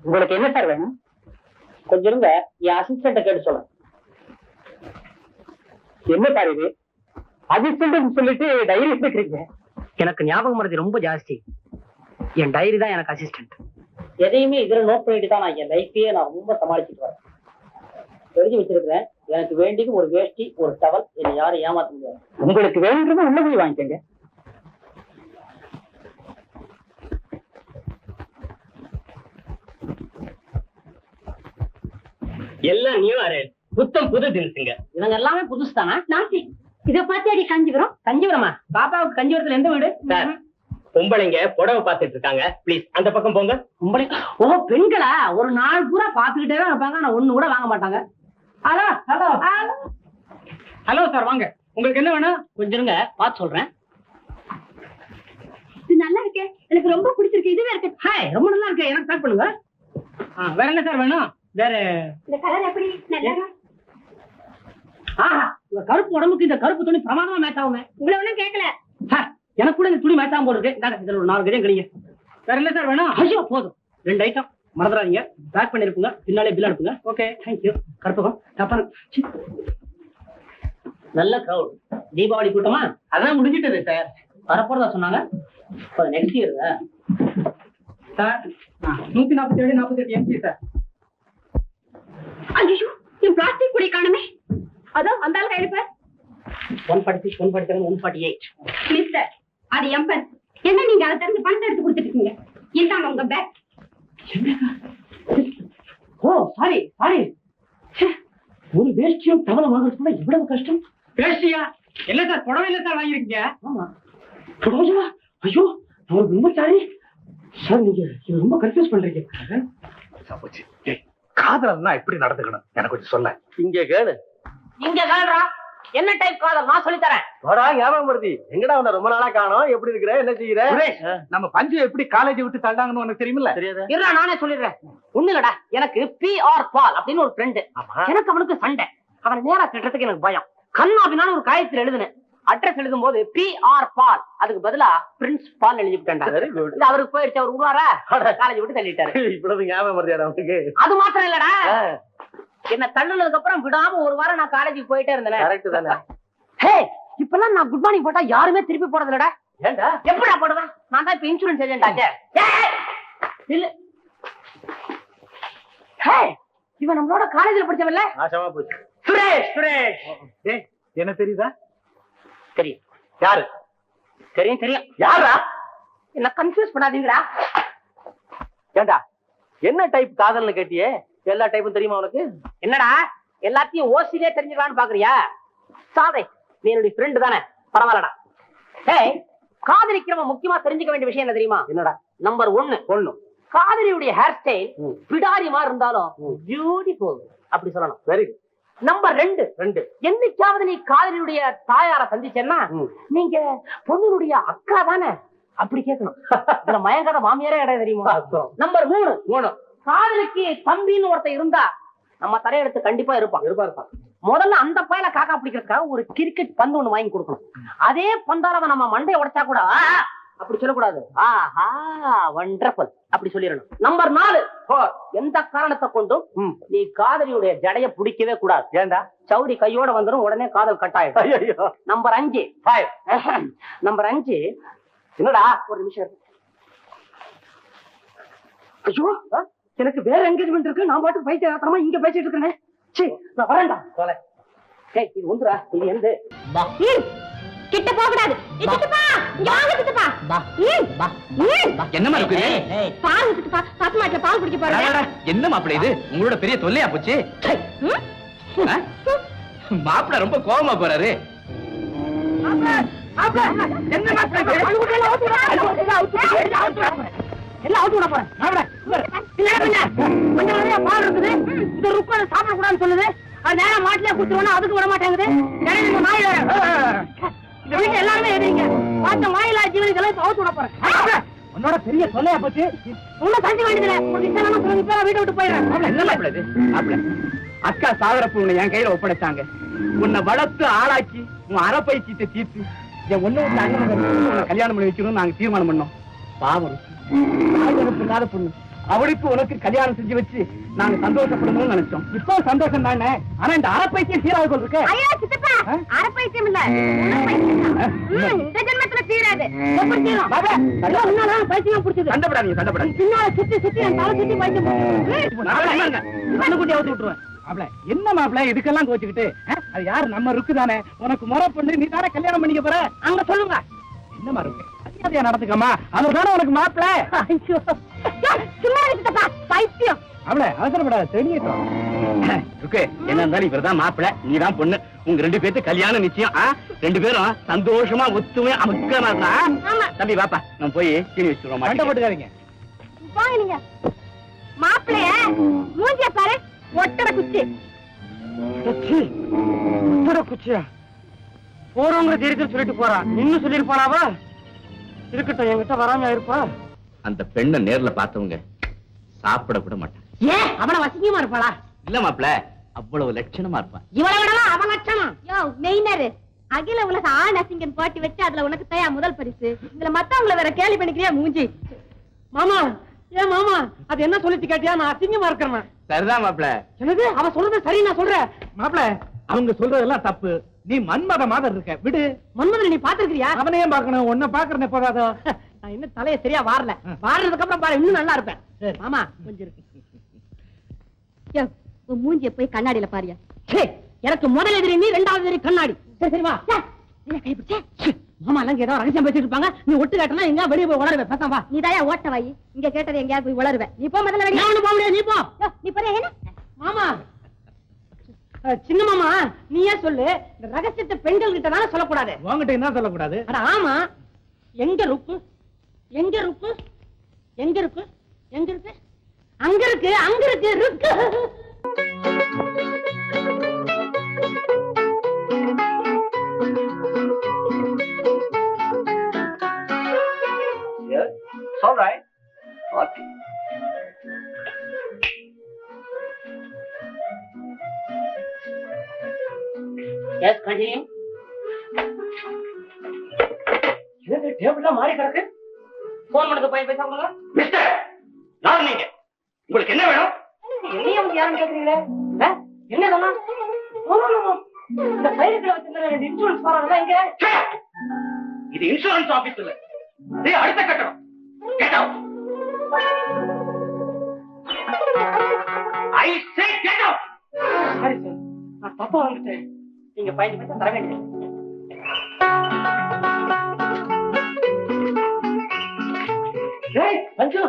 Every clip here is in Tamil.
உங்களுக்கு என்ன சார் வேணும்? கொஞ்சம் இருங்க, என் அசிஸ்டன்ட கேட்டு சொல்றேன். என்ன சார் இது? அசிஸ்டன்ட் சொல்லிட்டு டைரி எடுத்துக்கிறீங்க? எனக்கு ஞாபகம் மறதி ரொம்ப ஜாஸ்தி. என் டைரி தான் எனக்கு அசிஸ்டன்ட். எதையுமே இதுல நோட் பண்ணிட்டு தான் நான் என் லைஃபையே நான் ரொம்ப சமாளிச்சுட்டு வரேன். தெரிஞ்சு வச்சிருக்கிறேன். எனக்கு வேண்டியது ஒரு வேஷ்டி, ஒரு டவல். என்னை யாரும் ஏமாத்த முடியாது. உங்களுக்கு வேணுன்றதை உள்ள போய் வாங்கிக்கங்க. எல்லாம் நியூ அரேஞ்ச், புத்தம் புது தினசுங்க. இவங்க எல்லாமே புதுசு தானா? நாசி இத பாத்தியாடி காஞ்சிபுரம்? கஞ்சிபுரமா? பாப்பாவுக்கு கஞ்சிபுரத்துல எந்த வீடு? சார், பொம்பளைங்க புடவை பார்த்துட்டு இருக்காங்க, ப்ளீஸ் அந்த பக்கம் போங்க. பொம்பளை? ஓ, பெண்களா? ஒரு நாள் பூரா பாத்துக்கிட்டே தான் இருப்பாங்க, ஆனா ஒண்ணு கூட வாங்க மாட்டாங்க. ஹலோ ஹலோ ஹலோ சார், வாங்க. உங்களுக்கு என்ன வேணும்? கொஞ்சம் இருங்க, பார்த்து சொல்றேன். இது நல்லா இருக்கே, எனக்கு ரொம்ப பிடிச்சிருக்கு. இதுவே இருக்கு. ஹாய், ரொம்ப நல்லா இருக்கு. எனக்கு பேக் பண்ணுங்க. வேற என்ன சார் வேணும்? வேற இந்த கலர் எப்படி? நல்லா. ஆஹா, இந்த கருப்பு உடம்புக்கு இந்த கருப்பு துணி பிரமாதமா மேட்ச் ஆகுமே. உங்களை ஒண்ணும் கேட்கல. எனக்கு கூட இந்த துணி மேட்ச் ஆகும் போல இருக்கு. இதுல ஒரு 4 கதையும் கிடைங்க. வேற என்ன சார் வேணும்? ஐயோ போதும், 2 ஐட்டம் மறந்துடாதீங்க. பேக் பண்ணிருப்புங்க, பின்னாலே பில் அனுப்புங்க. Okay, thank you. கருப்பகம் தப்பான நல்ல கிரௌட். தீபாவளி கூட்டமா? அதான் முடிஞ்சிட்டது சார். வரப்போறதா சொன்னாங்க. Next year sir. 147 48 MP sir. ஐயோ, என் பிளாஸ்டிக் குடி காணுமே. அதோ அந்த ஆள் கையில பார். 146 147 148. மிஸ்டர், அது எம்பன். என்ன நீங்க அதை திறந்து பணத்தை எடுத்து கொடுத்துட்டு இருக்கீங்க? இந்தாங்க உங்க பேக். ஓ சாரி சாரி. ஒரு வேஷ்டியும் டவலும் வாங்குறதுக்குள்ள இவ்வளவு கஷ்டம். வேஷ்டியா? என்ன சார், புடவை இல்ல சார் வாங்கிருக்கீங்க? ஆமா, புடவையா? ஐயோ, அவருக்கு ரொம்ப சாரி சார். நீங்க ரொம்ப கன்ஃபியூஸ் பண்றீங்க. காதல்னா எப்படி நடந்துக்கணும் எனக்கு கொஞ்சம் சொல்ல. இங்க கேளு. இங்க கால்றா. என்ன டைப் காதல் நான் சொல்லி தரேன். வாடா ஞாபகமூர்த்தி, எங்கடா உன்னை ரொம்ப நாளா காணோம்? எப்படி இருக்கிற, என்ன செய்யற? நம்ம பஞ்சு எப்படி காலேஜ் விட்டு தள்ளாங்கன்னு உனக்கு தெரியுமில்ல? தெரியாதா? இருடா, நானே சொல்லிடுறேன். ஒண்ணு இல்லடா, எனக்கு PR பால் அப்படின்னு ஒரு ஃப்ரெண்டு. எனக்கு அவனுக்கு சண்டை. அவன் நேரா திட்டத்துக்கு எனக்கு பயம். கண்ணாபினால ஒரு காயத்தில் எழுதுனேன். அட்ரஸ் எழுதும் போது PR பால், அதுக்கு பதிலா பிரின்ஸ் பால் எழுதி விட்டேன்டா. இது அவருக்கு போயிடுச்சு. அவர் விடுவாரா? காலேஜ் விட்டு தள்ளிட்டாரு. இவ்வளவு ஞாபகமூர்த்தியா அவனுக்கு? அது மாத்திரம் இல்லடா, என்ன தள்ளுனதுக்கு அப்புறம் விடாம ஒரு வாரம் நான் காலேஜுக்கு போயிட்டே இருந்தேன். கரெக்ட் தானே? ஹே, இப்பெல்லாம் நான் குட் மார்னிங் போட்டா யாருமே திருப்பி போறது இல்லடா. ஏண்டா? எப்படா போடுவேன்? நான் தான் இப்ப இன்சூரன்ஸ் ஏஜென்ட் ஆச்சே. இல்ல, ஹே, இவன் நம்மளோட காலேஜ்ல படிச்சவன்ல. நாசமா போச்சு. சுரேஷ். சுரேஷ் ஏய், என்ன தெரியுதா? தெரியும். யாரு? தெரியும் தெரியும். யாரா? என்ன கன்ஃபியூஸ் பண்ணாதீங்கடா. ஏண்டா, என்ன டைப் காதல்னு கேட்டியே? எல்லா டைப்பும் தெரியுமா உனக்கு? என்னடா, எல்லாத்தையும் ஓசிலே தெரிஞ்சுக்கலான்னு பாக்குறியா? சாதை, நீ என்னுடைய ஃப்ரெண்டு தானே, பரவாயில்லடா. ஏய், காதலிக்கிறவன் முக்கியமா தெரிஞ்சுக்க வேண்டிய விஷயம் என்ன தெரியுமா? என்னடா? நம்பர் 1, காதலியுடைய ஹேர் ஸ்டைல் பிடாரி மாதிரி இருந்தாலும் பியூட்டிஃபுல் அப்படி சொல்லணும். வெரி நம்பர் 2, என்னைக்காவது நீ காதலியுடைய தாயார சந்திச்சேன்னா நீங்க பொண்ணுடைய அக்கா தானே அப்படி கேட்கணும். இதுல மயங்காத மாமியாரே கிடையாது தெரியுமா? நம்பர் 3, காதலிக்கு தம்பின்னு ஒருத்தன் இருந்தா நம்ம தரையெடுத்து கண்டிப்பா இருப்பான். முதல்ல அந்த பையல காக்கா பிடிக்கிறதுக்காக ஒரு கிரிக்கெட் பந்து ஒண்ணு வாங்கி கொடுக்கணும். அதே பந்தால நம்ம மண்டையை உடைச்சா கூட அப்படி சொல்லக்கூடாது. ஆஹா வண்டர்ஃபுல் அப்படி சொல்லிடணும். நம்பர் 4, எந்த காரணத்தை கொண்டும் நீ காதலியுடைய ஜடைய பிடிக்கவே கூடாது. ஏண்டா? சௌரி கையோட வந்துடும், உடனே காதல் கட்டாயிடும். நம்பர் 5, நம்பர் 5, என்னடா ஒரு நிமிஷம். ஐயோ, எனக்கு வேற என்கேஜ்மெண்ட் இருக்கு. நான் பாட்டு பைத்தியமா இங்க பேசிட்டு இருக்கேன். சரி, நான் வரேன்டா. ஏய், இது வந்துடா. இது எந்த கிட்ட போக கூடாது. சித்தப்பா, வாங்க சித்தப்பா. என்னமா இருக்கு? பாருங்க சித்தப்பா, பத்து மாட்டுல பால் குடிக்க போறேன். என்ன மாப்பிள்ள இது? உங்களோட பெரிய தொல்லையா போச்சு. மாப்பிள்ள ரொம்ப கோவமா போறாரு. எல்லாம் அவுத்து விட போறேன். கொஞ்சம் நிறைய பால் இருக்குது. இந்த ருக்கோட சாப்பிட கூடாதுன்னு சொல்லுது. அது நேரம் மாட்டிலே குடுத்துருவோம், அதுக்கு விட மாட்டேங்குது. நாய் எல்லாருமே எதிரிங்க. பார்த்த மாயிலா ஜீவனிக்கெல்லாம் இப்ப அவுத்து விட போறேன். உன்னோட பெரிய தொல்லையா போச்சு. ஒன்னும் தஞ்ச வேண்டியதில்லை. வீட்டை விட்டு போயிடுறேன். என்ன மாப்பிள்ள இது? மாப்பிள்ள, அக்கா சாகரப்பு உன்னை என் கையில ஒப்படைச்சாங்க. உன்னை வளர்த்து ஆளாக்கி உன் அறப்பயிற்சியத்தை தீர்த்து என் ஒண்ணு விட்டு அண்ணன் கல்யாணம் பண்ணி வைக்கணும்னு நாங்க தீர்மானம் பண்ணோம். பாவம், இல்லாத பொண்ணு. அவளுக்கு உனக்கு கல்யாணம் செஞ்சு வச்சு நாங்க சந்தோஷப்படணும்னு நினைச்சோம். இப்போ சந்தோஷம் தானே. ஆனா இந்த அறப்பைத்தியம் சீராக இருக்கு. ஐயா சித்தப்பா, அரைப்பைத்தியம் இல்ல, இந்த ஜென்மத்துல தீராது. பைத்தியம் பிடிச்சது. சண்டைப்படாதீங்க, சண்டைப்படாதீங்க. பின்னால சுத்தி சுத்தி என் தலை சுத்தி பைத்தியம் கண்ணுக்குட்டி அவுத்து விட்டுருவேன். மாப்பிள என்ன மாப்பிள இதுக்கெல்லாம் கோச்சுக்கிட்டு? அது யாரு? நம்ம ருக்கு தானே. உனக்கு முறை பண்ணு, நீ தானே கல்யாணம் பண்ணிக்க போற. அங்க சொல்லுங்க. என்னமா இருக்கு? மரியாதையா நடந்துக்கமா. அவர் தானே உனக்கு மாப்பிள. சும்மா சித்தப்பா, பைத்தியம். அவள அவசரப்படாத, தெரியட்டும். இருக்கு என்ன இருந்தாலும் இவர்தான் மாப்பிள, நீதான் பொண்ணு. உங்க 2 பேருக்கு கல்யாணம் நிச்சயம். 2 பேரும் சந்தோஷமா ஒத்துமே அமுக்கமா. தம்பி வாப்பா, நம்ம போய் சீனி வச்சுருவோம். சண்டை போட்டுக்காதீங்க. வாங்க நீங்க. மாப்பிளைய மூஞ்சிய பாரு, ஒட்டட குச்சி. ஒட்டட குச்சியா? போறவங்க தெரிவித்து சொல்லிட்டு போறா. இன்னும் சொல்லிருப்பாளாவா? இருக்கட்டும், என்கிட்ட வராம இருப்பா. அந்த பெண்ணை நேர்ல பார்த்தவங்க சாப்பிட கூட மாட்டாங்க. ஏன் அவன வசிங்கமா இருப்பாளா? இல்ல மாப்பிள, அவ்வளவு லட்சணமா இருப்பான். இவளை விடலாம் அவன் லட்சணம். யோ மெயினரு, அகில உலக ஆண் அசிங்கன் போட்டி வச்சு அதுல உனக்கு தயா முதல் பரிசு. இதுல மத்தவங்கள வேற கேலி பண்ணிக்கிறியா மூஞ்சி? மாமா, ஏன் மாமா அது என்ன சொல்லிச்சு கேட்டியா? நான் அசிங்கமா இருக்கிறேன். சரிதான் மாப்பிள. என்னது அவ சொல்றது சரி? நான் சொல்றேன் மாப்பிள, அவங்க சொல்றதெல்லாம் தப்பு. நீ மன்மத மாதிரி இருக்க, விடு. மன்மதனை நீ பாத்துருக்கியா? அவனையே பாக்கணும், உன்னை பாக்குறேன் எப்போதாதோ. நான் இன்னும் தலைய சரியா வாரல. வாரதுக்கு அப்புறம் பாரு, இன்னும் நல்லா இருப்பேன். மாமா கொஞ்சம் இருக்கு. யோ உன் மூஞ்சிய போய் கண்ணாடியில பாரியா. எனக்கு முதல் எதிரி நீ, 2வது எதிரி கண்ணாடி. சரி சரிவா. கைப்பிடிச்சே மாமா எல்லாம் ஏதோ ரகசியம் பேசிட்டு இருப்பாங்க. நீ ஒட்டு காட்டினா எங்க வெளியே போய் உளருவேன். பேசாம வா. நீ தாயா ஓட்ட வாயி, இங்க கேட்டது எங்கேயாவது போய் உளருவேன். நீ போ முதல்ல. நான் ஒண்ணும் போக முடியாது, நீ போ. நீ போறியா? என்ன மாமா, சின்ன மாமா நீயே சொல்லு. இந்த ரகசியத்தை பெண்கள் கிட்ட தானே சொல்லக்கூடாது. உங்ககிட்ட என்ன சொல்லக்கூடாது? அட ஆமா. எங்க ருக்கு? எங்க ருக்கு? எங்க இருக்கு? எங்க இருக்கு? அங்க இருக்கு, அங்க இருக்கு, இருக்கு. All right. Okay. Yes, continue. இது டேபிள்ல மாறி கிடக்கு. போன் பண்ணது போய் பேச சொல்லுங்க. மிஸ்டர், யார் நீங்க? உங்களுக்கு என்ன வேணும்? என்னைய வந்து யாருன்னு கேக்குறீங்களே? என்ன இதெல்லாம்? இந்த ஃபைலுக்குள்ள வச்சிருந்த 2 இன்சூரன்ஸ் ஃபார்ம் எங்க? இது இன்சூரன்ஸ் ஆபீஸ் இல்ல, இது அடுத்த கட்டணம். Get out. I say get out. சரி சார், நான் தப்பா வந்துட்டேன். நீங்க 5 பைசா தர வேண்டியது. ஏய் பஞ்சு,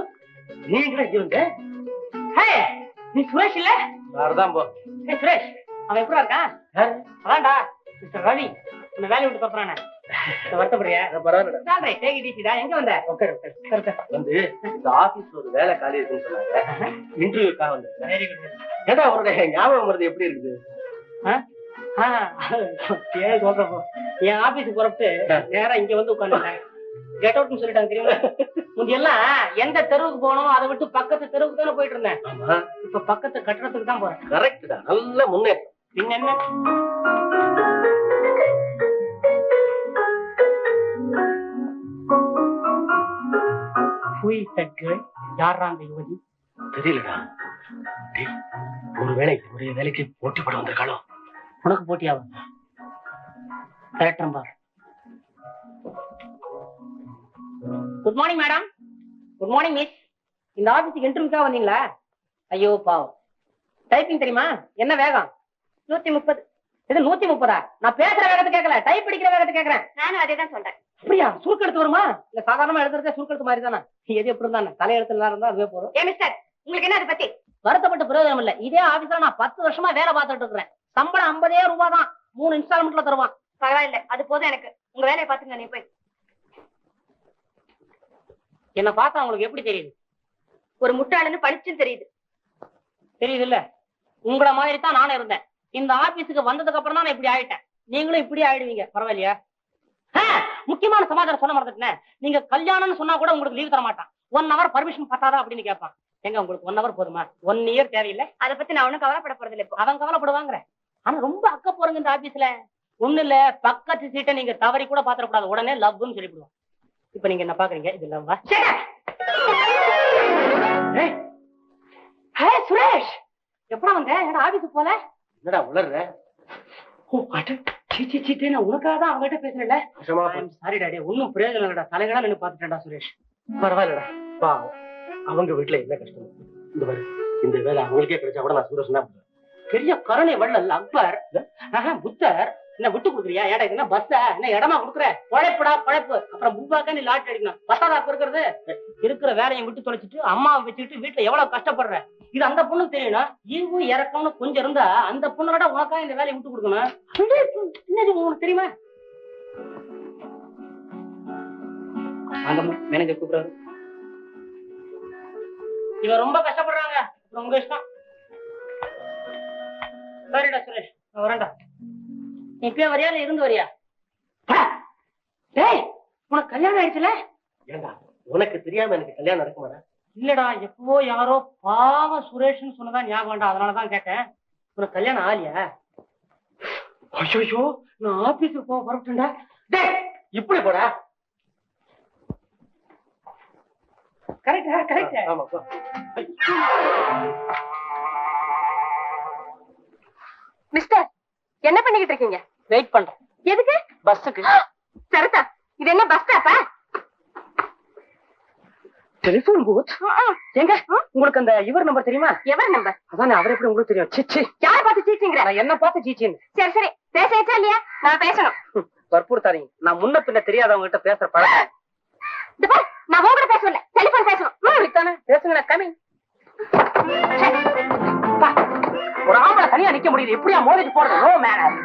நீ எங்க இங்க? ஹே, நீ சுரேஷ் இல்ல? வேறதான் போ. ஏய் சுரேஷ், அவன் எப்படிடா இருக்கான்? அதான்டா மிஸ்டர் ரவி. உன்னை வேலையை விட்டு தப்புறானே. வருத்தப்படுறியா? பரவாயில்ல. டேக் இட் ஈஸிடா. எங்க வந்த? உட்காரு, உட்காரு. வந்து இந்த ஆபீஸ்ல ஒரு வேலை காலி இருக்குன்னு சொன்னாங்க. இன்டர்வியூக்காக வந்தேன். Very good. ஏடா உன்னோட ஞாபகம் வருது எப்படி இருக்குது? என் ஆபீஸுக்கு புறப்பட்டு நேரா இங்க வந்து உட்கார்ந்துட்டேன். கெட் அவுட்னு சொல்லிட்டாங்க தெரியுமா? முந்தியெல்லாம் எந்த தெருவுக்கு போகணுமோ அதை விட்டு பக்கத்து தெருவுக்கு தானே போயிட்டு இருந்தேன். ஆமா, இப்ப பக்கத்து கட்டடத்துக்கு தான் போறேன். கரெக்ட் தான். நல்ல முன்னேற்றம். பின்ன என்ன? யாரா அந்த யுவதி? தெரியலடா. ஒருவேளை ஒரே வேலைக்கு போட்டி போட வந்திருக்காளோ? உனக்கு போட்டியாவும் கரெக்டா? Good morning madam. Good morning miss. இந்த ஆபீஸுக்கு இன்டர்வியூக்காக வந்தீங்களா? ஐயோ பாவம். டைப்பிங் தெரியுமா? என்ன வேகம்? 130. இது 130? நான் பேசுற வேகத்தை கேட்கல, டைப் அடிக்கிற வேகத்தை கேட்கறேன். நானும் அதே தான் சொல்றேன். அப்படியா? சுருக்கெழுத்து வருமா? இல்ல சாதாரணமா எழுதுறதே சுருக்கெழுத்து மாதிரி தானே? எது எப்படி இருந்தானே தலையெழுத்து நல்லா இருந்தா அதுவே போதும். ஏ மிஸ்டர், உங்களுக்கு என்ன அதை பத்தி? வருத்தப்பட்ட பிரயோஜனம் இல்ல. இதே ஆபீஸ்ல நான் 10 வருஷமா வேலை பார்த்துட்டு இருக்கிறேன். சம்பளம் 50 ரூபாய் தான். 3 இன்ஸ்டால்மெண்ட்ல தருவான். பரவாயில்ல, அது போதும் எனக்கு. உங்க வேலையை பாத்துங்க. நீ போய். என்ன பார்த்தா உங்களுக்கு எப்படி தெரியுது? ஒரு முட்டாளன்னு பளிச்சுன்னு தெரியுது. தெரியுது இல்ல? உங்களை மாதிரி தான் நானும் இருந்தேன். இந்த ஆபீஸுக்கு வந்ததுக்கு அப்புறம் தான் நான் இப்படி ஆயிட்டேன். நீங்களும் இப்படி ஆயிடுவீங்க. பரவாயில்லையா? முக்கியமான சமாச்சாரம் சொல்ல மாட்டேன். நீங்க கல்யாணம்னு சொன்னா கூட உங்களுக்கு லீவ் தர மாட்டான். 1 hour பர்மிஷன் பத்தாதா அப்படின்னு கேட்பான். எங்க உங்களுக்கு 1 hour போதுமா? 1 year தேவையில்லை. அதை பத்தி நான் ஒண்ணும் கவலைப்பட போறது இல்லை. அவன் கவலைப்படுவாங்க. ஆனா ரொம்ப அக்க போறீங்க இந்த ஆபீஸ்ல. ஒண்ணு இல்ல, பக்கத்து சீட்டை நீங்க தவறி கூட பாத்திரக்கூடாது. உடனே லவ்னு சொல்லிவிடுவோம். இப்ப நீங்க என்ன பாக்குறீங்க? இது லவ்வா? சுரேஷ் எப்படா வந்த? என்னடா ஆபீஸ் போல? என்னடா உளர்ற? நான் உனக்காக தான் அவங்ககிட்ட பேசுறேன்ல. சாரி டாடி, ஒன்னும் பிரயோஜனம் இல்லடா. தலைகளா நின்னு பாத்துட்டேன்டா சுரேஷ். பரவாயில்லடா, பாவம் அவங்க வீட்டுல என்ன கஷ்டம். இந்த மாதிரி இந்த வேலை அவங்களுக்கே கிடைச்சா கூட நான் சந்தோஷம் தான். பெரிய கருணை வள்ளல் அக்பர் புத்தர் என்ன விட்டு கொடுக்குறியா? ஏடா என்ன பஸ்ஸ என்ன இடமா கொடுக்குற? உழைப்புடா உழைப்பு. அப்புறம் முன்பாக்க நீ லாட் அடிக்கணும். பத்தாதா இருக்கிறது? இருக்கிற வேலையை விட்டு தொலைச்சிட்டு அம்மாவை வச்சுக்கிட்டு வீட்டுல எவ்வளவு கஷ்டப்படுற. இது அந்த பொண்ணுக்கு தெரியணும். ஈவும் இறக்கம்னு கொஞ்சம் இருந்தா அந்த பொண்ணோட உனக்கா இந்த வேலையை விட்டு கொடுக்கணும். என்னது உங்களுக்கு தெரியுமா? மேனேஜர் கூப்பிடுறாரு. இவன் ரொம்ப கஷ்டப்படுறாங்க. உங்க இஷ்டம். சரிடா சுரேஷ், நான் வரேன்டா. நீ இப்ப வரியா இல்ல இருந்து வரியா? டேய், உனக்கு கல்யாணம் ஆயிடுச்சுல? ஏண்டா உனக்கு தெரியாம எனக்கு கல்யாணம் நடக்குமாடா? இல்லடா, எப்பவோ யாரோ பாவ சுரேஷ்னு சொன்னதான் ஞாபகம்டா. அதனாலதான் கேட்டேன். உனக்கு கல்யாணம் ஆலியா? ஐயோ, நான் ஆபீஸுக்கு போக வரட்டும்டா. டேய், இப்படி போடா. கரெக்டா கரெக்ட். ஆமா. மிஸ்டர், என்ன பண்ணிக்கிட்டு இருக்கீங்க? வெயிட் பண்றேன். எதுக்கு? பஸ்ஸுக்கு. சரிதா, இது என்ன பஸ் ஸ்டாப்பா? டெலிபோன் பூத் எங்க? உங்களுக்கு அந்த இவர் நம்பர் தெரியுமா? எவர் நம்பர்? அதானே, அவர் எப்படி உங்களுக்கு தெரியும்? சிச்சி, யார பார்த்து சீச்சிங்கிற? நான் என்ன பார்த்து சீச்சின்னு. சரி சரி, பேச இல்லையா? நான் பேசணும். வற்புறுத்தாதீங்க. நான் முன்ன பின்ன தெரியாதவங்க கிட்ட பேசுற பழக்கம். நான் உங்ககிட்ட பேசல, டெலிபோன் பேசணும். அப்படித்தானே பேசுங்க. கமிங். ஒரு ஆம்பளை தனியா நிக்க முடியுது, எப்படியா மோதிட்டு போறது? No manor.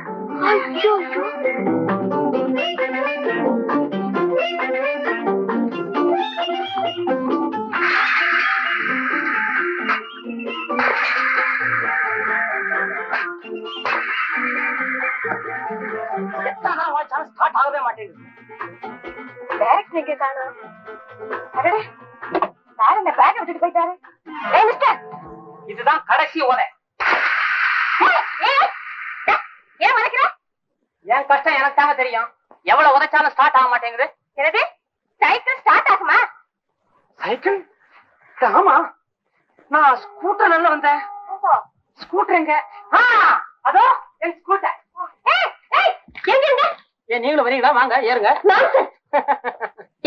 ஸ்டார்ட் ஆகவே மாட்டேங்குது. டைரக்ட் எங்க காணோம்? அடடே, சார் இந்த பேக் விட்டுட்டு போயிட்டாரு. ஏய் மிஸ்டர், இதுதான் கடைசி ஓலை. ஏன் வளைக்கிற? என் கஷ்டம் எனக்கு தாங்க தெரியும். எவ்வளவு உதைச்சாலும் ஸ்டார்ட் ஆக மாட்டேங்குது. என்னது, சைக்கிள் ஸ்டார்ட் ஆகுமா? சைக்கிள்? ஆமா, நான் ஸ்கூட்டர் நல்ல வந்தேன். ஸ்கூட்டர் எங்க? அதோ என் ஸ்கூட்டர். எங்க? ஏன் நீங்களும் வரீங்களா? வாங்க ஏறுங்க.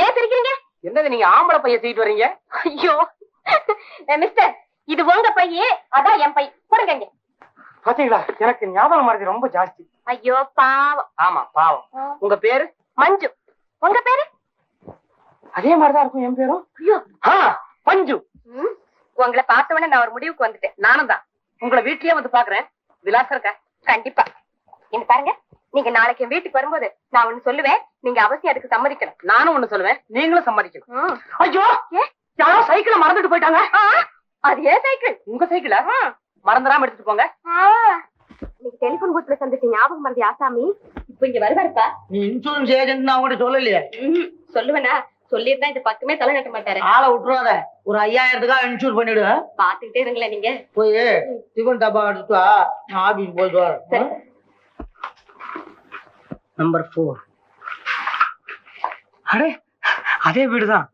ஏன் தெரிக்கிறீங்க? என்னது நீங்க ஆம்பளை பைய தூக்கிட்டு வர்றீங்க? ஐயோ மிஸ்டர், இது உங்க பையே, அதான் என் பை. போடுங்க இங்க. பாத்தீங்களா, எனக்கு ஞாபகம் மறதி ரொம்ப ஜாஸ்தி. ஐயோ பாவம். ஆமா பாவம். உங்க பேரு? மஞ்சு. உங்க பேரு? அதே மாதிரிதான் இருக்கும் என் பேரும். ஐயோ பஞ்சு. உங்களை பார்த்த உடனே நான் ஒரு முடிவுக்கு வந்துட்டேன். நானும் தான் உங்களை வீட்லயே வந்து பாக்குறேன். விலாசம் இருக்கா? கண்டிப்பா. இங்க பாருங்க, நீங்க நாளைக்கு என் வீட்டுக்கு வரும்போது நான் ஒண்ணு சொல்லுவேன், நீங்க அவசியம் அதுக்கு சம்மதிக்கணும். நானும் ஒண்ணு சொல்லுவேன், நீங்களும் சம்மதிக்கணும். ஐயோ, ஏ யாரோ சைக்கிளை மறந்துட்டு போயிட்டாங்க. அது ஏன் சைக்கிள்? உங்க சைக்கிளா? மறந்துடாம எடுத்துட்டு போங்க. நீங்க டெலிபோன் பூத்ல சந்திச்ச ஞாபகம் மறதி ஆசாமி இப்ப இங்க வருவாருப்பா. நீ இன்சூரன்ஸ் ஏஜென்ட் அவங்ககிட்ட சொல்லலையே? சொல்லுவேனா? சொல்லிருந்தா இந்த பக்கமே தலை நட்ட மாட்டாரு. ஆளை விட்டுறாத. ஒரு 5000 இன்சூர் பண்ணிடு. பாத்துக்கிட்டே இருங்களேன். நீங்க போய் டிஃபன் டப்பா எடுத்து வா, நான் ஆபீஸ் போயிட்டு வரேன். நம்பர் 4. அடே, அதே வீடுதான்.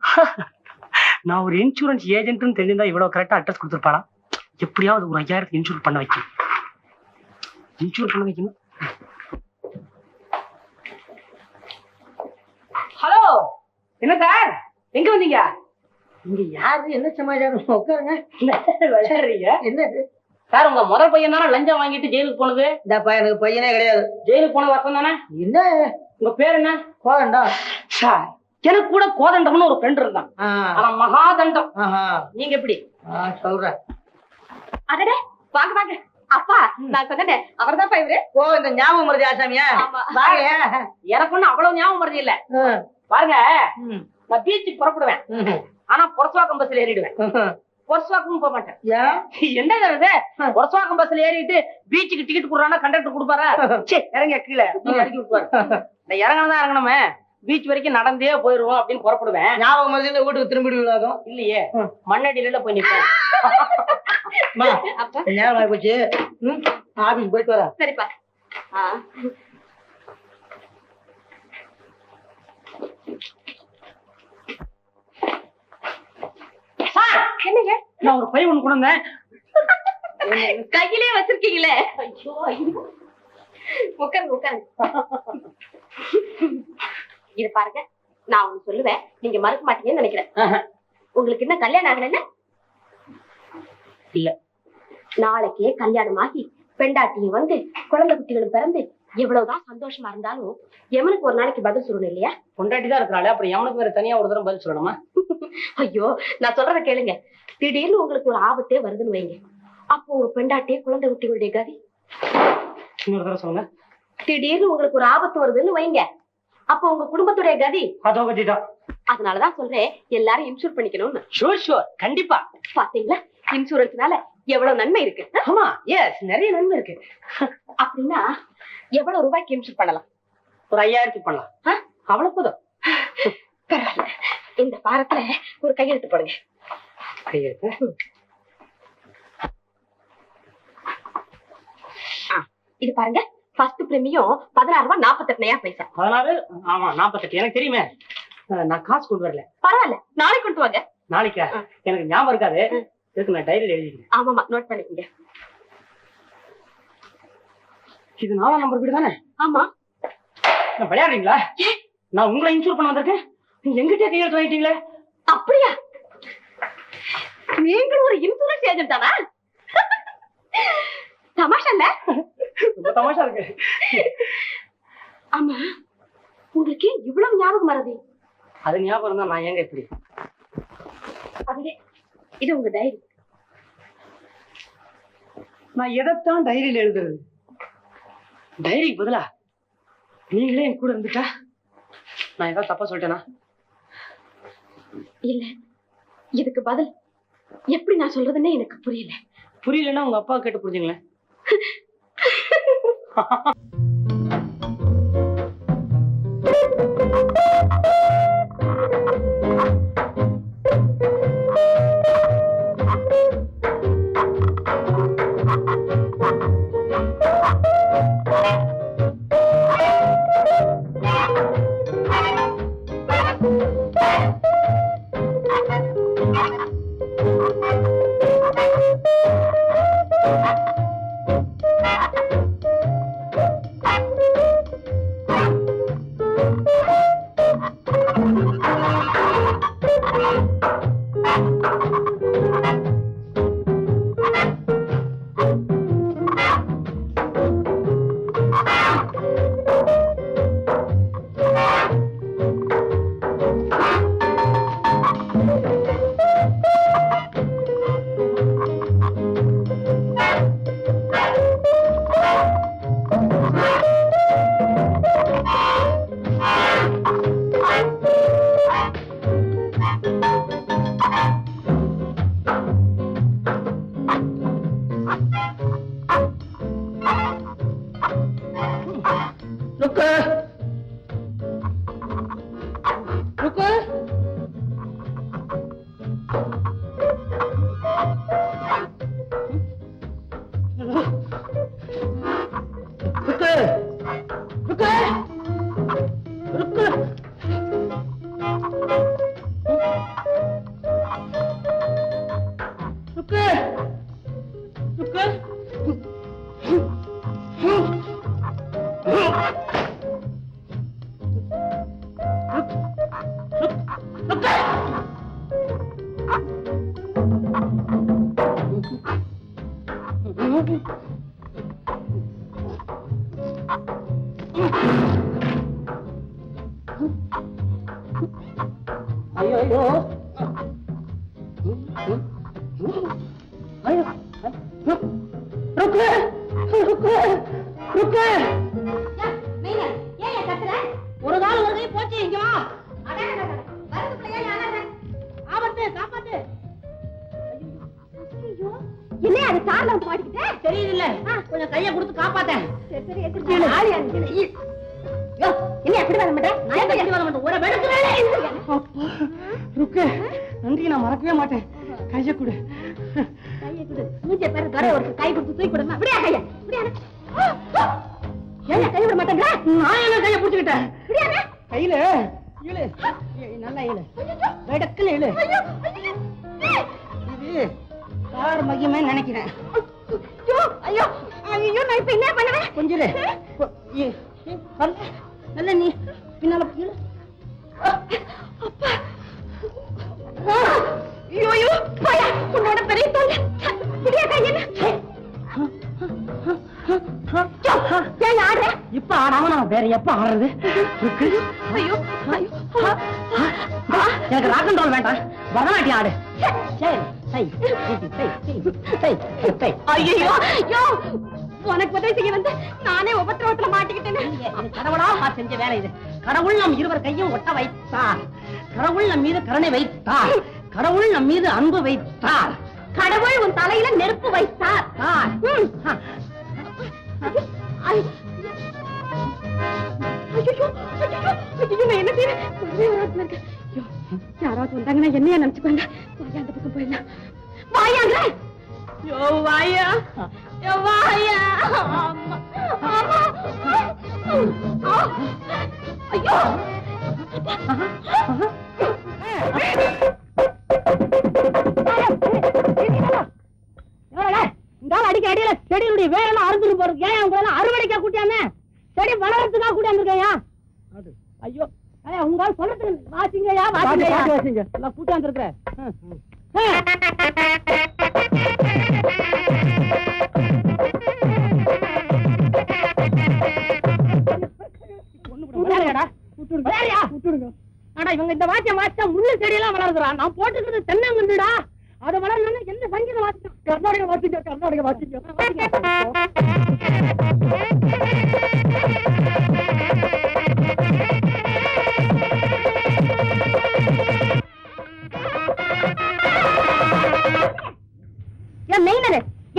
நான் ஒரு இன்சூரன்ஸ் ஏஜென்ட்னு தெரிஞ்சிருந்தா இவ்வளவு கரெக்டா அட்ரஸ் கொடுத்துருப்பாளா? எப்படியாவது ஒரு 5000 இன்சூர் பண்ண வைக்கணும். ஹலோ, என்ன சார், எங்க வந்தீங்க? இங்க யாரு? என்ன சமாச்சாரம்? உட்காருங்க. விளையாடுறீங்க? என்ன சார், உங்க முதல் பையன் தானே லஞ்சம் வாங்கிட்டு ஜெயிலுக்கு போனது? இந்தப்பா எனக்கு பையனே கிடையாது. ஜெயிலுக்கு போன வருஷம் தானே? என்ன உங்க பேர்? என்ன? கோதண்டா. சார், எனக்கு கூட கோதண்டம்னு ஒரு ஃப்ரெண்ட் இருந்தான். அவன் மகாதண்டம். நீங்க எப்படி? சொல்றேன். அடடே, வாங்க வாங்க. அப்பா, நான் சொன்னேன் அவர்தான் இவரு. ஓ, இந்த ஞாபகம் மருதி ஆசாமியா? எனக்கு ஒண்ணு அவ்வளவு ஞாபகம் மருதி இல்ல. பாருங்க, நான் பீச்சுக்கு புறப்படுவேன். ஆனா பொரசுவாக்கம் பஸ்ல ஏறிடுவேன். பொரசுவாக்கம் போக மாட்டேன். என்ன பொரசுவாக்கம் பஸ்ல ஏறிட்டு பீச்சுக்கு டிக்கெட் கொடுறானா கண்டக்டர் கொடுப்பாரா? இறங்க கீழே இறக்கி விட்டுவாரு. நான் இறங்கதான் இறங்கணுமே, பீச் வரைக்கும் நடந்தே போயிருவோம் அப்படின்னு புறப்படுவேன். ஞாபகம் மருதி வீட்டுக்கு திரும்பிடுவீங்க? இல்லையே, மண்ணடியில போய் நிற்பேன். ஞாபகம் போச்சு. ஆபீஸ் போயிட்டு வரேன். சரிப்பா. என்னங்க, நான் ஒரு பை ஒண்ணு கொண்டு வந்தேன். கையிலே வச்சிருக்கீங்களே. ஐயோ ஐயோ. உட்காருங்க உட்காருங்க. இது பாருங்க, நான் ஒண்ணு சொல்லுவேன், நீங்க மறக்க மாட்டீங்கன்னு நினைக்கிறேன். உங்களுக்கு என்ன கல்யாணம் ஆகல? இல்ல. நாளைக்கே கல்யாணம் ஆகி பெண்டாட்டியும் வந்து குழந்தை குட்டிகளும் பிறந்து எவ்வளவுதான் சந்தோஷமா இருந்தாலும் எமனுக்கு ஒரு நாளைக்கு பதில் சொல்லணும் இல்லையா? பொண்டாட்டி தான் இருக்கிறாள், அப்புறம் எவனுக்கு வேற தனியா ஒரு தரம் பதில் சொல்லணுமா? ஐயோ, நான் சொல்றத கேளுங்க. திடீர்னு உங்களுக்கு ஒரு ஆபத்தே வருதுன்னு வைங்க, அப்போ ஒரு பெண்டாட்டியே குழந்தை குட்டிகளுடைய கதி. இன்னொரு தடவை சொல்லுங்க. திடீர்னு உங்களுக்கு ஒரு ஆபத்து வருதுன்னு வைங்க, அப்போ உங்க குடும்பத்துடைய கதி. அதோ கதிதான். அதனாலதான் சொல்றேன், எல்லாரும் இன்சூர் பண்ணிக்கணும்னு. ஷூர் ஷூர், கண்டிப்பா. பாத்தீங்களா, இன்சூரன்ஸ்னால எவ்வளவு நன்மை இருக்கு. ஆமா, எஸ், நிறைய நன்மை இருக்கு. அப்படின்னா எவ்வளவு ரூபாய்க்கு இன்சூர் பண்ணலாம்? ஒரு 5000 பண்ணலாம். அவ்வளவு போதும். பரவாயில்ல, இந்த பாரத்துல ஒரு கையெழுத்து போடுங்க. கையெழுத்து. இது பாருங்க, ஃபர்ஸ்ட் பிரீமியம் 16 ரூபாய் 48 பைசா. 16, ஆமா 48. எனக்கு தெரியுமே, நான் காசு கொண்டு வரல. பரவாயில்ல, நாளைக்கு கொண்டு வாங்க. நாளைக்கா? எனக்கு ஞாபகம் இருக்காது, இதுக்கு நான் டைரியில எழுதிக்கிறேன். ஆமாமா, நோட் பண்ணிக்கங்க. இது 4ஆம் நம்பர் வீடு தானே? ஆமா. விளையாடுறீங்களா? நான் உங்களை இன்சூர் பண்ண வந்திருக்கேன், நீங்க எங்கிட்ட கையெழுத்து வாங்கிட்டீங்களே. அப்படியா? நீங்களும் ஒரு இன்சூரன்ஸ் ஏஜென்ட் தானா? தமாஷா இல்ல? ரொம்ப தமாஷா இருக்கு. ஆமா, உங்களுக்கு இவ்வளவு ஞாபகம் மறதி? அது ஞாபகம் இருந்தா நான் ஏங்க இப்படி? அதுவே இது உங்க டைரி. நான் எதைத்தான் டைரியில எழுதுறது? டைரிக்கு பதிலா நீங்களே என் கூட இருந்துட்டா நான் ஏதாவது தப்பா சொல்லிட்டேனா? இல்ல, இதுக்கு பதில் எப்படி நான் சொல்றதுன்னே எனக்கு புரியல. புரியலன்னா உங்க அப்பா கேட்டு புரிஞ்சுங்களேன். ஐயோ ஐயோ ஐயோ, ருக்கு ருக்கு ருக்கு. ஒரு நாள் ஒரு கை போச்சு, இங்க வா. ஆபத்து, காப்பாத்து. என்ன அது கார்ல வந்து மாட்டிக்கிட்டே? தெரியுது இல்ல, கொஞ்சம் கைய கொடுத்து காப்பாத்தேன். சரி சரி, என்ன எப்படி வர மாட்டேன்? நான் எப்படி வர மாட்டேன்? ஒரு வெடுக்குறேன். ருக்கு, நன்றி நான் மறக்கவே மாட்டேன். கைய கொடு. கைய கொடு. மூஞ்சே பாரு, துரை ஒரு கை கொடுத்து தூக்கி கொடுமா. அப்படியே கைய. அப்படியே. ஏன் கை விட மாட்டேங்கற? நான் என்ன கைய புடிச்சிட்டேன். அப்படியே. கையில இழு. நல்லா இழு. வெடக்குல இழு. இது கார் மகிமை நினைக்கிறேன். ஐயோ ஐயோ நான் இப்ப என்ன பண்ணுவேன்? கொஞ்சம் நல்ல நீ பின்னால போயிரு. ஐயோ ஐயோ போயா உன்னோட பெரிய தொல்லை. புடியா கையன. ஏன் ஆடுற? இப்ப ஆடாம நான் வேற எப்ப ஆடுறது? ஐயோ ஐயோ எனக்கு ராக் அண்ட் ரோல் வேண்டாம், பரதநாட்டியம் ஆடு. சரி சரி சரி சரி. ஐயோ ஐயோ உனக்கு உதவி செய்ய வந்து நானே உபத்திரவத்துல மாட்டிக்கிட்டேன்னு. கடவுளா செஞ்ச வேலை இது. கடவுள் நம் இருவர் கையும் ஒட்ட வைத்தார். கடவுள் நம் மீது கருணை வைத்தார். கடவுள் நம் மீது அன்பு வைத்தார். கடவுள் உன் தலையில நெருப்பு வைத்தார். என்ன செய்யறேன்? யாராவது வந்தாங்கன்னா என்னையா நினைச்சுக்கோங்க. வாயா அந்த பக்கம் போயிடலாம். வாயாங்க. யோ வாயா யோ வாயா. ஐயோ இந்த அடிக்க அடியில செடியுடைய வேலையெல்லாம் அறுந்துட்டு போறது. ஏன் உங்களை அறுவடைக்கா கூட்டியாமே? செடி வளர்றதுக்காக கூட்டியாந்துருக்கையா? ஐயோ உங்களால சொல்றதுக்கு வாசிங்கயா வாசிங்க எல்லாம் கூட்டியாந்துருக்க. இவங்க இந்த வாத்தியம் வாசிச்சா முள்ளு செடியெல்லாம் வளர்ந்துடா. நான் போட்டுக்கிறது தென்னங்குண்டுடா. அதை வளரணும்னா என்ன சங்கீதம் வாசிக்கும்? கர்நாடக வாசிங்க கர்நாடக வாசிங்க.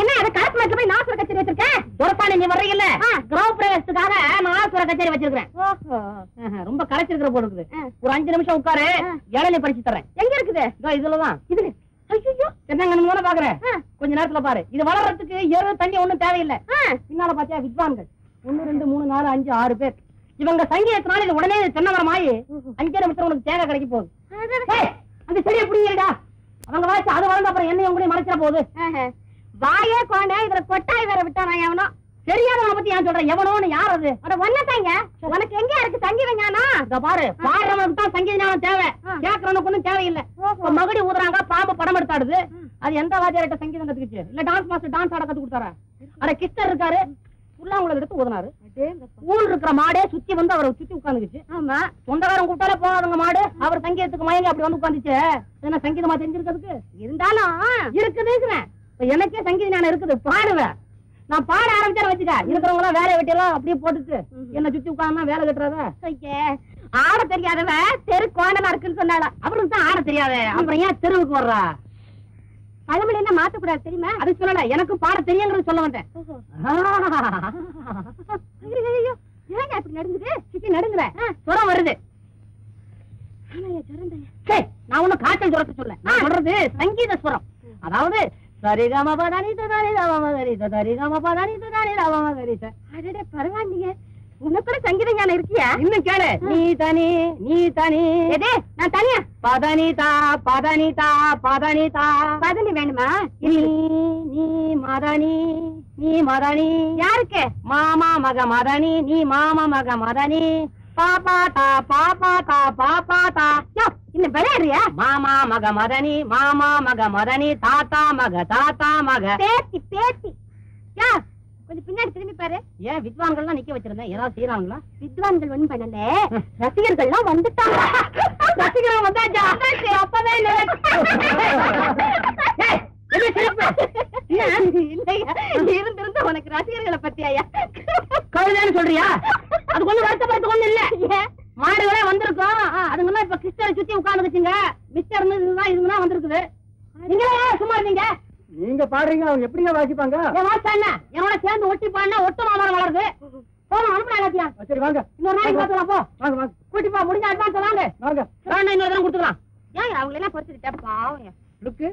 என்ன அதை கலப்பு மட்டும் போய் நாசுர கச்சேரி வச்சிருக்கேன். துரத்தானே நீ வர்றீங்கல்ல, கிரௌ பிரவேசத்துக்காக நாசுர கச்சேரி வச்சிருக்கிறேன். ரொம்ப கலைச்சிருக்கிற போல இருக்குது. ஒரு 5 நிமிஷம் உட்காரு, இளநீ பறிச்சு தரேன். எங்க இருக்குது? இதுலதான். இதுல ஐயோ என்னங்க பாக்குறேன். கொஞ்ச நேரத்துல பாரு. இது வளர்றதுக்கு எரு தண்ணி ஒண்ணும் தேவையில்லை. பின்னால பாத்தியா வித்வான்கள் 1 2 3 4 5 6 பேர். இவங்க சங்கீதத்தினால இது உடனே தென்னமரமாயி 5 நிமிஷம் உனக்கு தேவை கிடைக்க போகுது. அந்த செடியை பிடிங்கடா. அவங்க வாய்ச்சி அது வளர்ந்த அப்புறம் என்னையும் உங்களையும் மறைச்சிட போகுது. வாயே கோண்ட இதுல கொட்டாய் வேற விட்டானா எவனோ? தெரியாதவனை பத்தி ஏன் சொல்றேன்? எவனோன்னு யார் அது? அட ஒன்னதாங்க. உனக்கு எங்க இருக்கு சங்கீத ஞானம்? இத பாரு, பாடுறவனுக்கு தான் சங்கீத ஞானம் தேவை, கேட்கறவனுக்கு ஒண்ணும் தேவையில்லை. மகுடி ஊதுறாங்க, பாம்பு படம் எடுத்தாடுது. அது எந்த வாத்தியார்கிட்ட சங்கீதம் கத்துக்குச்சு? இல்ல டான்ஸ் மாஸ்டர் டான்ஸ் ஆட கத்து கொடுத்தாரா? அட கிருஷ்ணர் இருக்காரு, புல்லாங்குழல் எடுத்து ஊதுனாரு. ஊர் இருக்கிற மாடே சுத்தி வந்து அவரை சுத்தி உட்காந்துக்குச்சு. ஆமா, சொந்தக்காரன் கூட்டாலே போகாதவங்க மாடு அவர் சங்கீதத்துக்கு மயங்க அப்படி வந்து உட்காந்துச்சு. என்ன சங்கீதமா தெரிஞ்சிருக்கிறதுக்கு? இருந்தாலும் இருக்குதுங்கிறேன். எனக்கே சங்கீத ஞானம் இருக்குது, பாடுவேன். நான் பாட ஆரம்பிச்சேன் வச்சுக்க, இருக்கிறவங்க எல்லாம் வேலையை வெட்டியெல்லாம் அப்படியே போட்டுட்டு என்ன சுத்தி உட்கார்ந்தா வேலை கட்டுறத. ஆட தெரியாதவ தெரு கோணலா இருக்குன்னு சொன்னால அவருக்கு தான் ஆட தெரியாது, அப்புறம் ஏன் தெருவுக்கு வர்றா? பழமொழி என்ன மாத்தக்கூடாது தெரியுமா? அது சொல்லல, எனக்கு பாட தெரியுங்கிறது சொல்ல வந்தேன். ஏங்க அப்படி நடுங்குது? சுத்தி நடுங்குற சுரம் வருது. நான் ஒண்ணு காய்ச்சல் சுரத்தை சொல்ல, நான் சொல்றது சங்கீத சுரம். அதாவது சரிகம பதானி ததானி ரவமகரி சரிகம பதானி ததானி ரவமகரி. அடடே பரவாயில்லையே, உனக்கு கூட சங்கீத ஞானம் இருக்கியா? இன்னும் கேளு. நீ தனி நீ தனி. எதே நான் தனியா? பதனிதா பதனிதா பதனிதா. பதனி வேணுமா? நீ நீ மதனி நீ மதனி. யாருக்கு? மாமா மக மதனி, நீ மாமா மக மதனி. பாப்பாத்தா பாப்பாத்தா பாப்பாத்தா. இன்னும் விளையாடுறியா? மாமா மக மதனி, மாமா மக மதனி, தாத்தா மக தாத்தா மக. பேத்தி பேத்தி. யா கொஞ்சம் பின்னாடி திரும்பி பாரு. ஏன் வித்வான்கள்லாம் நிக்க வச்சிருந்தேன், ஏதாவது செய்யறாங்களா? வித்வான்கள் ஒண்ணும் பண்ணல, ரசிகர்கள்லாம் வந்துட்டாங்க. ரசிகர்கள் வந்தாச்சா? அப்பவே இருந்திருந்த உனக்கு ரசிகர்களை பத்தியா கழுதான்னு சொல்றியா? அது கொஞ்சம் வருத்தப்படுத்த ஒண்ணு இல்ல. மாடுகளே வந்திருக்கோம், அதுங்கெல்லாம் இப்ப கிறிஸ்டரை சுத்தி உட்கார்ந்துச்சுங்க. மிஸ்டர் இதுதான் இதுதான் வந்திருக்குது. நீங்க சும்மா இருந்தீங்க. நீங்க பாடுறீங்க, அவங்க எப்படிங்க வாசிப்பாங்க? என் வாசா என்ன என்னோட சேர்ந்து ஒட்டி பாடினா ஒட்டு மாமரம் வளருது. போலாம் அனுப்புறேன் எல்லாத்தையும். சரி வாங்க, இன்னொரு நாளைக்கு பார்த்துலாம். போ வாங்க வாங்க கூட்டி போ, முடிஞ்ச அட்வான்ஸ் வாங்க. வாங்க. வேணா இன்னொரு தரம் கொடுத்துக்கலாம். ஏன் அவங்களை எல்லாம் பொறுத்துக்கிட்ட பாவம். லுக்கு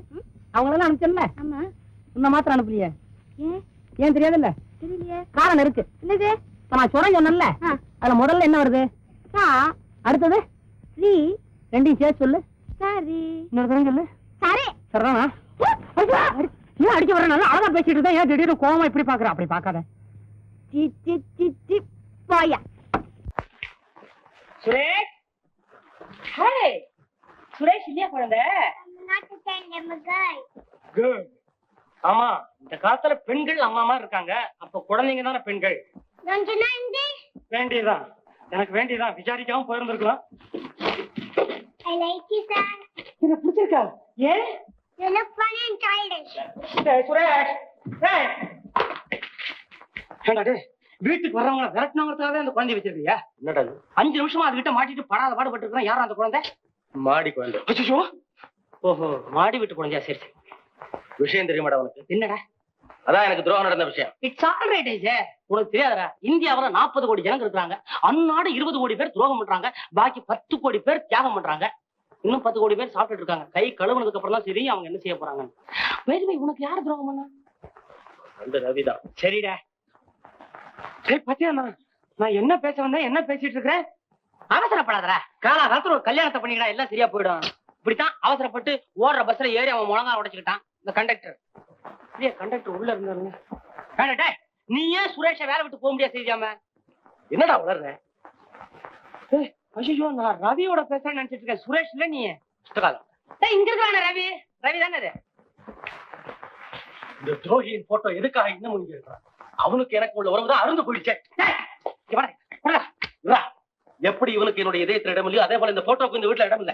அவங்களெல்லாம் அனுப்பிச்சல, ஆமா உன்னை மாத்திரம் அனுப்பலையே. ஏன் ஏன் தெரியாதுல்ல? தெரியலையே. காரணம் இருக்கு. என்னது? இப்ப நான் சொல்றேன் சொன்னேன்ல, அதுல முதல்ல என்ன வருது? சா அடுத்தது ரீ. ரெண்டையும் சேர்த்து சொல்லு. சரி இன்னொரு தரம் சொல்லு. சரி சரிதானா? ஏன் அடிக்க வர நல்லா அழகா பேசிட்டு இருந்தா ஏன் திடீர்னு கோவமா இப்படி பாக்குற? அப்படி பாக்காத. போயா சுரேஷ், ஹாய் சுரேஷ், இல்லையா குழந்தை? குட். ஆமா, இந்த காலத்துல பெண்கள் அம்மா மாதிரி இருக்காங்க. அப்ப குழந்தைங்க தானே பெண்கள். வேண்டியதான், எனக்கு வேண்டியதான். விசாரிக்காம போயிருந்திருக்கலாம். எனக்கு பிடிச்சிருக்கா? ஏன் சுரேஷ், வீட்டுக்கு வர்றவங்க விரட்டினவங்களுக்காகவே அந்த குழந்தை வச்சிருக்கியா? என்னடா 5 நிமிஷமா அதுகிட்ட மாட்டிட்டு படாத பாடுபட்டு இருக்கான். யாரும் அந்த குழந்தை? மாடி குழந்தை. அச்சோ, ஓஹோ, மாடி வீட்டு குழந்தையா? சரி சரி. விஷயம் தெரியுமாடா உனக்கு? என்னடா? அதான் எனக்கு துரோகம் நடந்த விஷயம். It's all right. உனக்கு தெரியாதா, இந்தியாவுல 40 கோடி ஜனங்க இருக்காங்க. அந்நாடு 20 கோடி பேர் துரோகம் பண்றாங்க, பாக்கி 10 கோடி பேர் தியாகம் பண்றாங்க. இன்னும் 10 கோடி பேர் சாப்பிட்டுட்டு இருக்காங்க. கை கழுவுனதுக்கு அப்புறம் தான் சரி அவங்க என்ன செய்ய போறாங்க. வேறுமை, உனக்கு யார் துரோகம் பண்ணா? அந்த ரவிதான். சரிடா. சரி பத்தியா, நான் என்ன பேச வந்தேன், என்ன பேசிட்டு இருக்கிறேன்? அவசரப்படாதடா. காலகாலத்துல ஒரு கல்யாணத்தை பண்ணிக்கிட்டா எல்லாம் சரியா போயிடும். இப்படித்தான் அவசரப்பட்டு ஓடுற பஸ்ல ஏறி அவன் முழங்கா உடைச்சுக்கிட்டான் இந்த கண்டக்டர். கண்டக்டர் உள்ள இருந்தாருங்க. நீ ஏன் சுரேஷ வேலை விட்டு போக முடியாது செய்யாம? என்னடா உளர்ற? ஐயோ, நான் ரவியோட பேசுறேன்னு நினைச்சிட்டு இருக்கேன். சுரேஷ் இல்ல நீ. இங்க இருக்கான ரவி. ரவி தானே அது. இந்த துரோகியின் போட்டோ எதுக்காக இன்னும் இங்க இருக்கான்? அவனுக்கு எனக்கு உள்ள உறவுதான் அருந்து போயிடுச்சே. எப்படி இவனுக்கு என்னுடைய இதயத்தில் இடம் இல்லையோ அதே போல இந்த போட்டோக்கு இந்த வீட்டுல இடம் இல்ல.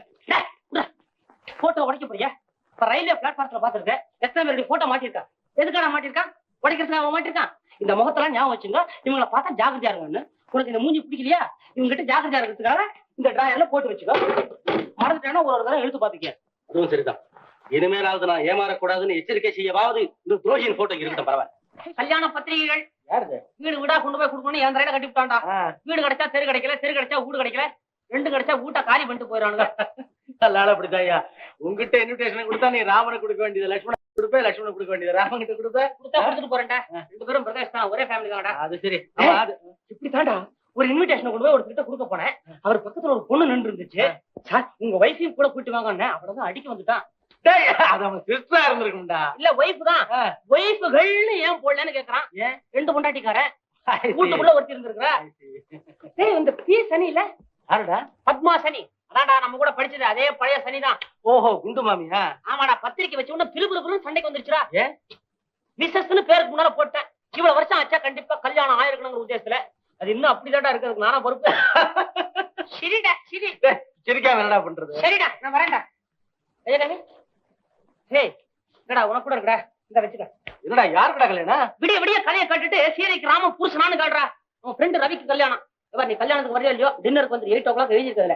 போட்டோ உடைக்க போறியா? இப்ப ரயில்வே பிளாட்பாரத்துல பாத்துருக்கேன். எத்தனை பேருடைய போட்டோ மாட்டிருக்கா? எதுக்கான மாட்டிருக்கான்? உடைக்கிறதுக்கு அவன் மாட்டிருக்கான். இந்த முகத்தெல்லாம் ஞாபகம் வச்சுங்க. இவங்களை பார்த்தா ஜாக்கிரதையா இருங்கன்னு. உனக்கு இந்த மூஞ்சி பிடிக்கலையா? இவங்க கிட்ட ஜாக்கிரதையா இருக்கிறதுக்காக இந்த டிராயர்ல போட்டு வச்சுக்கோ. மறந்துட்டேன்னா ஒரு தடவை எழுத்து பாத்துக்க. அதுவும் சரிதான். இனிமேலாவது நான் ஏமாறக்கூடாதுன்னு எச்சரிக்கை செய்யவாவது இந்த துரோகியின் போட்டோ இருக்கட்டும். பரவாயில்ல. கல்யாண பத்திரிகைகள் யாருது? வீடு வீடா கொண்டு போய் கொடுக்கணும். என் தரையில கட்டி விட்டான்டா. வீடு கிடைச்சா தெரு கிடைக்கல, தெரு கிடைச்சா வீடு கிடைக்கல, 2 கிடைச்சா வீட்டை காலி பண்ணிட்டு போயிடறானுங்க. அதனால அப்படித்தாயா உங்ககிட்ட இன்விடேஷன் கொடுத்தா நீ ராமனுக்கு கொடுக்க வேண்டியது லட்சுமணன் கொடுப்பேன், லட்சுமணன் கொடுக்க வேண்டியது ராமன் கிட்ட கொடுப்பேன். கொடுத்தா கொடுத்துட்டு போறேன்டா. 2 பேரும் பிரதேஷ் தான், ஒரே ஃபேமிலி தான்டா. அது சரி. இப்படி தாண்டா ஒரு இன்விடேஷன் கொண்டு போய் ஒரு கிட்ட கொடுக்க போனேன். அவர் பக்கத்துல ஒரு பொண்ணு நின்று இருந்துச்சு. சார், உங்க வைஃபையும் கூட கூட்டி வாங்க. அவ்வளவுதான் அடிக்க வந்துட்டான். அது அவன் சிஸ்டரா இருந்திருக்கும்டா. இல்ல ஒய்ஃப் தான். ஒய்ஃபுகள்னு ஏன் போடலன்னு கேக்குறான். 2 பொண்டாட்டிக்காரன் வீட்டுக்குள்ள ஒருத்தி இருந்திருக்கிறா. இந்த பி சனி இல்ல, யாருடா? பத்மா சனி. அதான்டா நம்ம கூட படிச்சது அதே பழைய சனிதான். ஓஹோ, குண்டு மாமியா? ஆமாடா. பத்திரிக்கை வச்ச உடனே பிலுபிலுன்னு சண்டைக்கு வந்துருச்சுடா. மிஸ்ஸஸ்னு பேருக்கு முன்னால போட்டேன். இவ்வளவு வருஷம் ஆச்சா, கண்டிப்பா கல்யாணம் ஆயிருக்கணுங்கிற உத்தேசத்துல. அது இன்னும் அப்படிதான்டா இருக்கிறதுக்கு நானா பொறுப்பு. சரிடா, சரி. சிரிக்காம என்னடா பண்றது? சரிடா, நான் வரேன்டா. ஏய், என்னடா உனக்கு கூட இருக்கடா, இந்த வச்சுக்க. என்னடா யாருக்கடா கல்யாணம்? விடிய விடிய கலையை கட்டுட்டு சீரைக்கு ராம புருஷனான்னு காட்டுறா. உன் ஃப்ரெண்டு ரவிக்கு கல்யாணம். நீ கல்யாணத்துக்கு வரையா இல்லையோ, டின்னருக்கு வந்து 8 o'clock எழுதிருக்கதுல